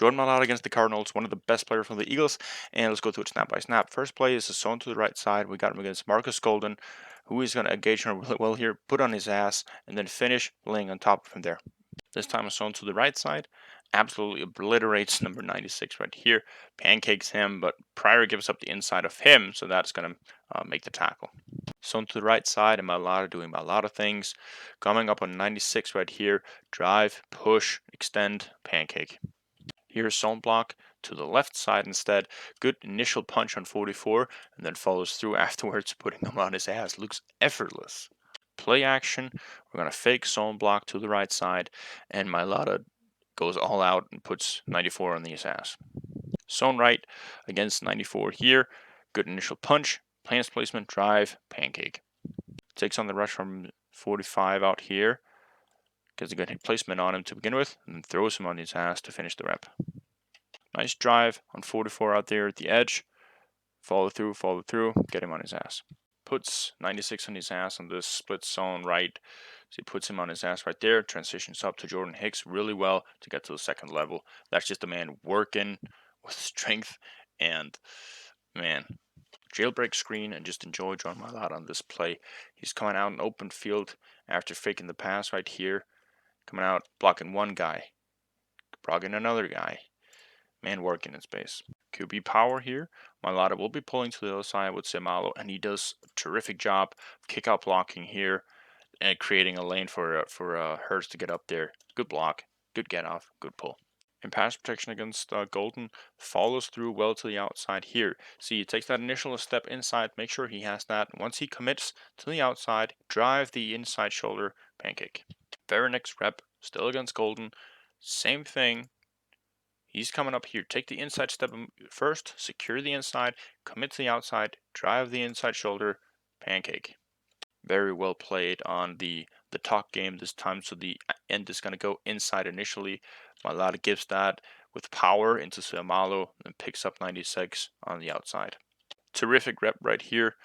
Jordan Mailata against the Cardinals, one of the best players from the Eagles, and let's go through it snap by snap. First play is a zone to the right side. We got him against Marcus Golden, who is going to engage him really well here, put on his ass, and then finish laying on top of him there. This time a zone to the right side, absolutely obliterates number 96 right here, pancakes him, but Pryor gives up the inside of him, so that's going to make the tackle. Zone to the right side, and Mailata doing a lot of things. Coming up on 96 right here, drive, push, extend, pancake. Here's zone block to the left side instead. Good initial punch on 44 and then follows through afterwards, putting him on his ass. Looks effortless. Play action. We're going to fake zone block to the right side, and Mailata goes all out and puts 94 on his ass. Zone right against 94 here. Good initial punch. Plans placement, drive, pancake. Takes on the rush from 45 out here. Gets a good hit placement on him to begin with, and then throws him on his ass to finish the rep. Nice drive on 44 out there at the edge. Follow through, get him on his ass. Puts 96 on his ass on this split zone right. So he puts him on his ass right there, transitions up to Jordan Hicks really well to get to the second level. That's just a man working with strength and, man, jailbreak screen and just enjoy John Mailata on this play. He's coming out in open field after faking the pass right here. Coming out, blocking one guy, blocking another guy. Man working in space. QB power here. Mailata will be pulling to the other side with Seumalo, and he does a terrific job of kick out blocking here and creating a lane for Hurts to get up there. Good block, good get off, good pull. In pass protection against Golden, follows through well to the outside here. See, he takes that initial step inside, make sure he has that. Once he commits to the outside, drive the inside shoulder, pancake. Very next rep, still against Golden, same thing. He's coming up here. Take the inside step first, secure the inside, commit to the outside, drive the inside shoulder, pancake. Very well played on the talk game this time, so the end is going to go inside initially. Mailata gives that with power into Seumalo and picks up 96 on the outside. Terrific rep right here.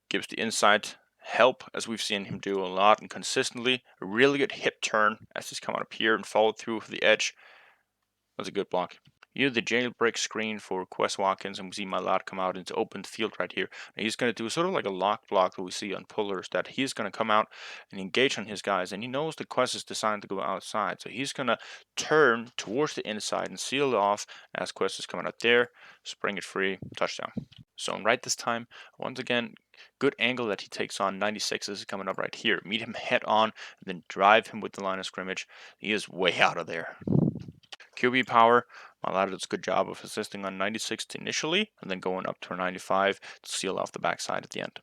Gives the inside help, as we've seen him do a lot and consistently. A really good hip turn as he's coming up here and followed through for the edge. That's a good block. Here the jailbreak screen for Quest Watkins, and we see Mailata come out into open field right here. And he's going to do sort of like a lock block that we see on pullers, that he's going to come out and engage on his guys, and he knows the Quest is designed to go outside, so he's going to turn towards the inside and seal it off as Quest is coming out there, spring it free, touchdown. Zone right this time. Once again, good angle that he takes on 96 is coming up right here. Meet him head on, and then drive him with the line of scrimmage. He is way out of there. QB power, Mailata does a good job of assisting on 96 initially, and then going up to 95 to seal off the backside at the end.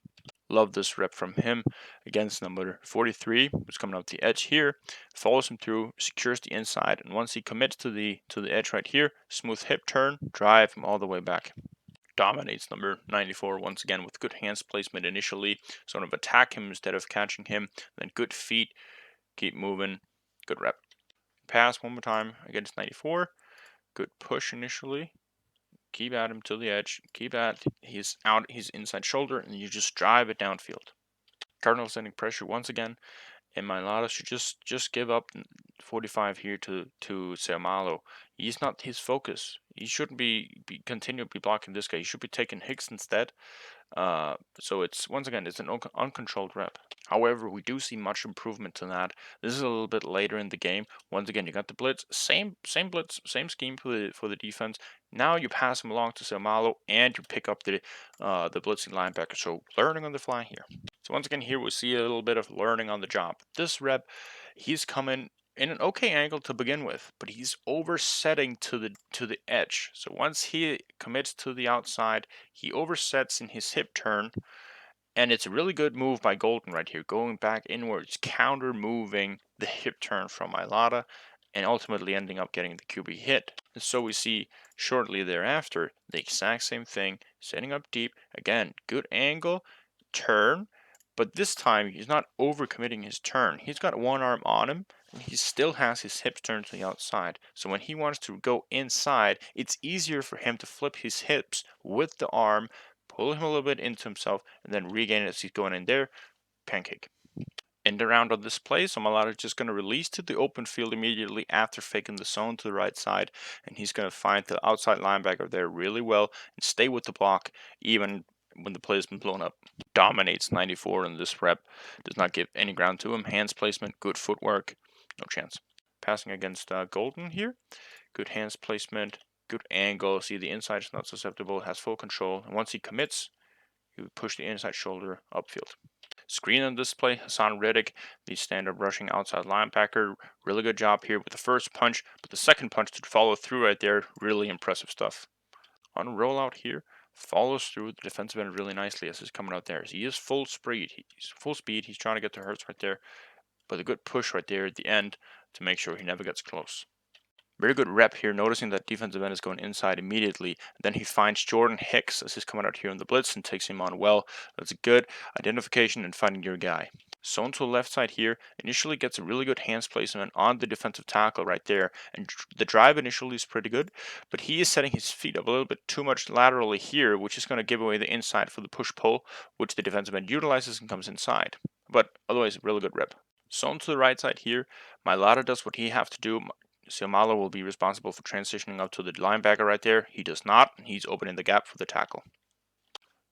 Love this rep from him against number 43, who's coming up the edge here, follows him through, secures the inside, and once he commits to the edge right here, smooth hip turn, drive him all the way back. Dominates number 94 once again with good hands placement initially, sort of attack him instead of catching him, then good feet, keep moving, good rep. Pass one more time against 94. Good push initially. Keep at him to the edge. Keep at his inside shoulder, and you just drive it downfield. Cardinals sending pressure once again, and Mailata should just give up 45 here to Seumalo. He's not his focus. He shouldn't be continually blocking this guy. He should be taking Hicks instead. So it's once again it's an uncontrolled rep. However, we do see much improvement to that. This is a little bit later in the game. Once again, you got the blitz, same blitz, same scheme for the defense. Now you pass him along to Seumalo, and you pick up the blitzing linebacker. So learning on the fly here. So once again, here we see a little bit of learning on the job. This rep, he's coming in an okay angle to begin with, but he's oversetting to the edge. So once he commits to the outside, he oversets in his hip turn, and it's a really good move by Golden right here, going back inwards, counter moving the hip turn from Mailata, and ultimately ending up getting the QB hit. And so we see shortly thereafter the exact same thing, setting up deep, again, good angle, turn, but this time he's not overcommitting his turn. He's got one arm on him, and he still has his hips turned to the outside. So when he wants to go inside, it's easier for him to flip his hips with the arm, pull him a little bit into himself, and then regain it as he's going in there. Pancake. end around on this play. So Mailata is just going to release to the open field immediately after faking the zone to the right side. And he's going to find the outside linebacker there really well and stay with the block even when the play has been blown up. Dominates 94 in this rep. Does not give any ground to him. Hands placement, good footwork. No chance. Passing against Golden here. Good hands placement, good angle. See, the inside is not susceptible, has full control. And once he commits, he would push the inside shoulder upfield. Screen on display, Hassan Reddick, the stand-up rushing outside linebacker. Really good job here with the first punch, but the second punch to follow through right there, really impressive stuff. On rollout here, follows through the defensive end really nicely as he's coming out there. So he is full speed. He's full speed. He's trying to get to Hurts right there, but a good push right there at the end to make sure he never gets close. Very good rep here, noticing that defensive end is going inside immediately. Then he finds Jordan Hicks as he's coming out here in the blitz and takes him on well. That's a good identification and finding your guy. Zone to the left side here, initially gets a really good hands placement on the defensive tackle right there. And the drive initially is pretty good, but he is setting his feet up a little bit too much laterally here, which is going to give away the inside for the push-pull, which the defensive end utilizes and comes inside. But otherwise, really good rep. Zone to the right side here, Mailata does what he has to do. Siamalo will be responsible for transitioning up to the linebacker right there. He does not. He's opening the gap for the tackle.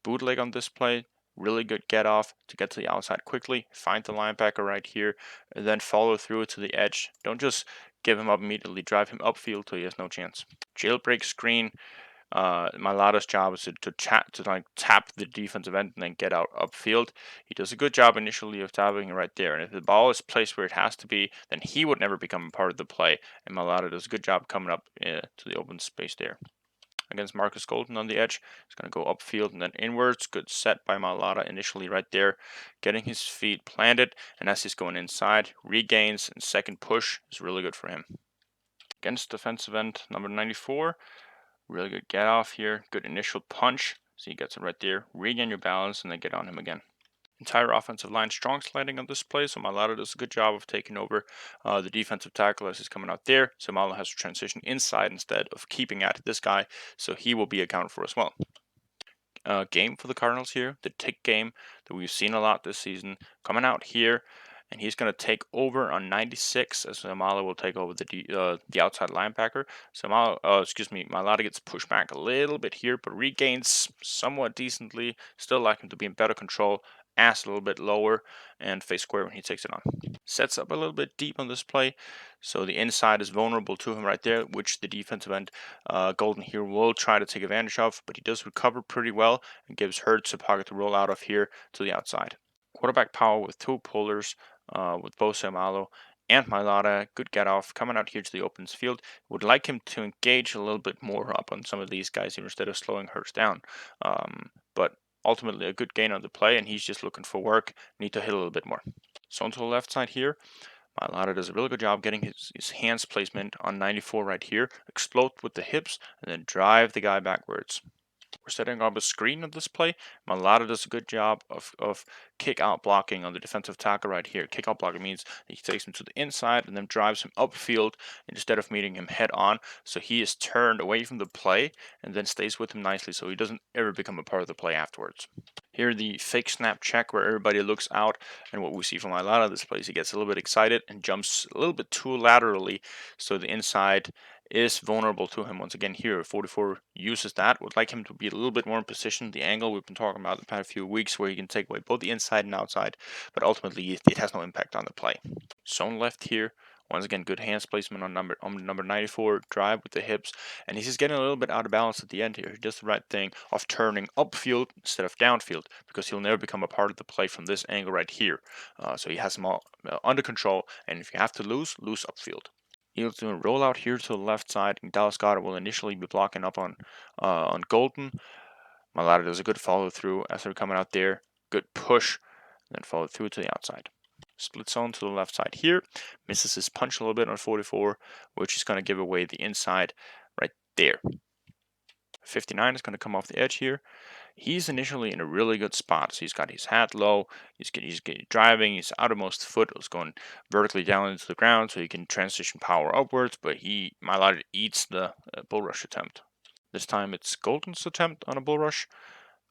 Bootleg on this play. Really good get off to get to the outside quickly. Find the linebacker right here. And then follow through to the edge. Don't just give him up immediately. Drive him upfield till he has no chance. Jailbreak screen. Mailata's job is to tap the defensive end and then get out upfield. He does a good job initially of tapping it right there, and if the ball is placed where it has to be, then he would never become a part of the play. And Mailata does a good job coming up to the open space there. Against Marcus Golden on the edge, he's going to go upfield and then inwards. Good set by Mailata initially right there, getting his feet planted, and as he's going inside, regains and second push is really good for him. Against defensive end number 94. Really good get off here. Good initial punch. So he gets it right there. Regain your balance and then get on him again. Entire offensive line strong sliding on this play. So Mailata does a good job of taking over the defensive tackle as he's coming out there. So Mailata has to transition inside instead of keeping at this guy. So he will be accounted for as well. Game for the Cardinals here. The tick game that we've seen a lot this season. Coming out here. And he's going to take over on 96 as Mailata will take over the outside linebacker. So Mailata gets pushed back a little bit here, but regains somewhat decently. Still like him to be in better control. Ass a little bit lower and face square when he takes it on. Sets up a little bit deep on this play, so the inside is vulnerable to him right there, which the defensive end Golden here will try to take advantage of, but he does recover pretty well and gives Hurts a pocket to roll out of here to the outside. Quarterback power with two pullers with both Siamalo and Mailata. Good get off coming out here to the open field. Would like him to engage a little bit more up on some of these guys here instead of slowing Hurts down. But ultimately a good gain on the play, and he's just looking for work. Need to hit a little bit more. So on to the left side here. Mailata does a really good job getting his hands placement on 94 right here. Explode with the hips and then drive the guy backwards. We're setting up a screen on this play. Mailata does a good job of kick out blocking on the defensive tackle right here. Kick out blocking means that he takes him to the inside and then drives him upfield instead of meeting him head on. So he is turned away from the play and then stays with him nicely so he doesn't ever become a part of the play afterwards. Here the fake snap check where everybody looks out, and what we see from Mailata this play is he gets a little bit excited and jumps a little bit too laterally, so the inside is vulnerable to him. Once again here, 44 uses that. Would like him to be a little bit more in position. The angle we've been talking about the past few weeks where he can take away both the inside and outside, but ultimately it has no impact on the play. Zone left here. Once again, good hands placement on number 94, drive with the hips, and he's just getting a little bit out of balance at the end here. He does the right thing of turning upfield instead of downfield because he'll never become a part of the play from this angle right here. So he has them all under control, and if you have to lose upfield. He'll do a rollout here to the left side, and Dallas Goedert will initially be blocking up on Golden. Mailata does a good follow through as they're coming out there. Good push, then follow through to the outside. Split zone to the left side here. Misses his punch a little bit on 44, which is going to give away the inside right there. 59 is going to come off the edge here. He's initially in a really good spot. So he's got his hat low. He's driving. His outermost foot is going vertically down into the ground, so he can transition power upwards. But Mailata eats the bull rush attempt. This time it's Golden's attempt on a bull rush.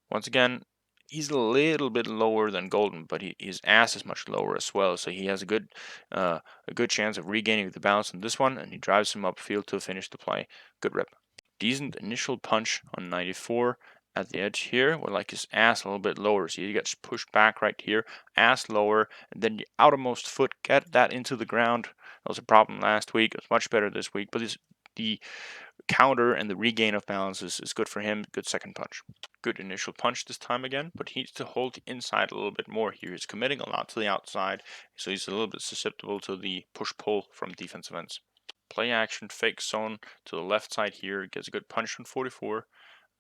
Once again, he's a little bit lower than Golden, but his ass is much lower as well. So he has uh, a good chance of regaining the balance on this one, and he drives him upfield to finish the play. Good rep. Decent initial punch on 94 at the edge here, with like his ass a little bit lower. So he gets pushed back right here, ass lower, and then the outermost foot get that into the ground. That was a problem last week. It was much better this week, but the counter and the regain of balance is good for him. Good second punch. Good initial punch this time again, but he needs to hold the inside a little bit more here. He's committing a lot to the outside, so he's a little bit susceptible to the push-pull from defensive ends. Play action, fake zone to the left side here. Gets a good punch on 44.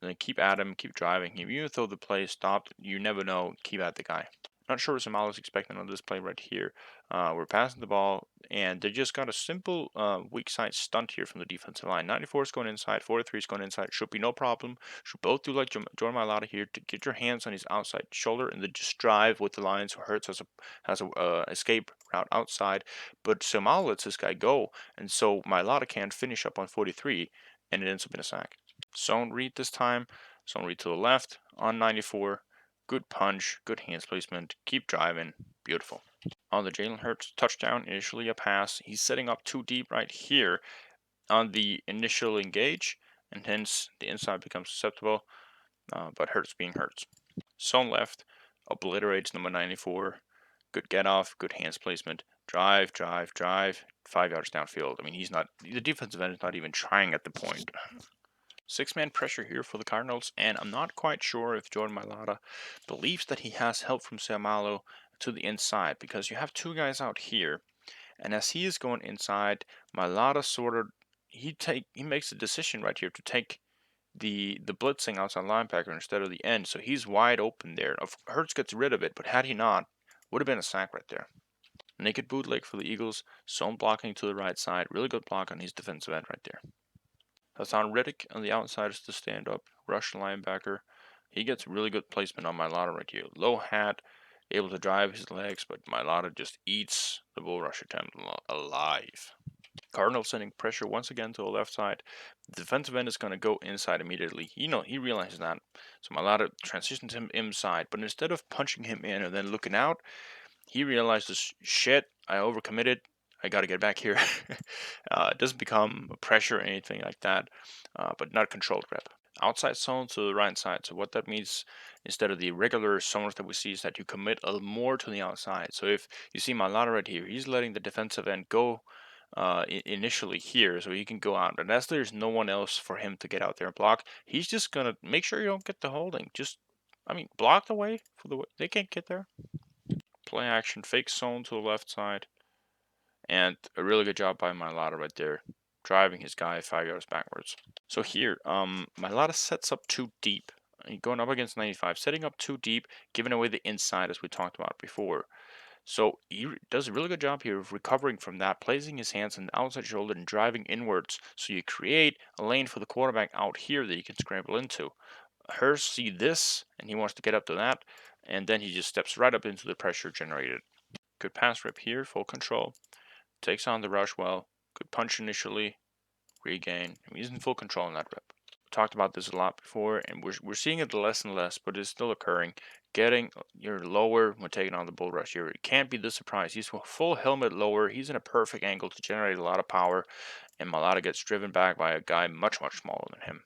And then keep at him, keep driving him. Even though the play is stopped, you never know. Keep at the guy. Not sure what Samala's expecting on this play right here. We're passing the ball, and they just got a simple weak side stunt here from the defensive line. 94 is going inside, 43 is going inside. Should be no problem. Should both do like Jordan Mailata here to get your hands on his outside shoulder and then just drive with the lines. Who Hurts has a escape route outside, but Samala lets this guy go, and so Mailata can't finish up on 43, and it ends up in a sack. Zone read this time. Zone read to the left on 94. Good punch, good hands placement. Keep driving. Beautiful. On the Jalen Hurts touchdown, initially a pass. He's setting up too deep right here on the initial engage, and hence the inside becomes susceptible, but Hurts being Hurts. Zone left obliterates number 94. Good get off, good hands placement. Drive, drive, drive. 5 yards downfield. I mean, the defensive end is not even trying at the point. Six-man pressure here for the Cardinals, and I'm not quite sure if Jordan Mailata believes that he has help from Seumalo to the inside, because you have two guys out here, and as he is going inside, Mailata sort of he makes a decision right here to take the blitzing outside linebacker instead of the end, so he's wide open there. Hurts gets rid of it, but had he not, would have been a sack right there. Naked bootleg for the Eagles, zone blocking to the right side, really good block on his defensive end right there. Hassan Reddick on the outside is the stand-up rush linebacker. He gets really good placement on Mailata right here. Low hat, able to drive his legs, but Mailata just eats the bull rush attempt alive. Cardinals sending pressure once again to the left side. The defensive end is going to go inside immediately. He realizes that. So Mailata transitions him inside, but instead of punching him in and then looking out, he realizes, shit, I overcommitted. I got to get back here. It doesn't become pressure or anything like that, but not controlled grab. Outside zone to the right side. So what that means, instead of the regular zones that we see, is that you commit a little more to the outside. So if you see Mailata right here, he's letting the defensive end go initially here, so he can go out. And as there's no one else for him to get out there and block, he's just gonna make sure you don't get the holding. Block the way for the way they can't get there. Play action, fake zone to the left side. And a really good job by Mailata right there, driving his guy 5 yards backwards. So here, Mailata sets up too deep. Going up against 95, setting up too deep, giving away the inside as we talked about before. So he does a really good job here of recovering from that, placing his hands on the outside shoulder and driving inwards. So you create a lane for the quarterback out here that you can scramble into. Hurst see this, and he wants to get up to that, and then he just steps right up into the pressure generated. Good pass rep here, full control. Takes on the rush well. Good punch initially. Regain. He's in full control in that rep. We talked about this a lot before, and we're seeing it less and less, but it's still occurring. Getting your lower when taking on the bull rush here. It can't be this surprise. He's full helmet lower. He's in a perfect angle to generate a lot of power, and Mailata gets driven back by a guy much, much smaller than him.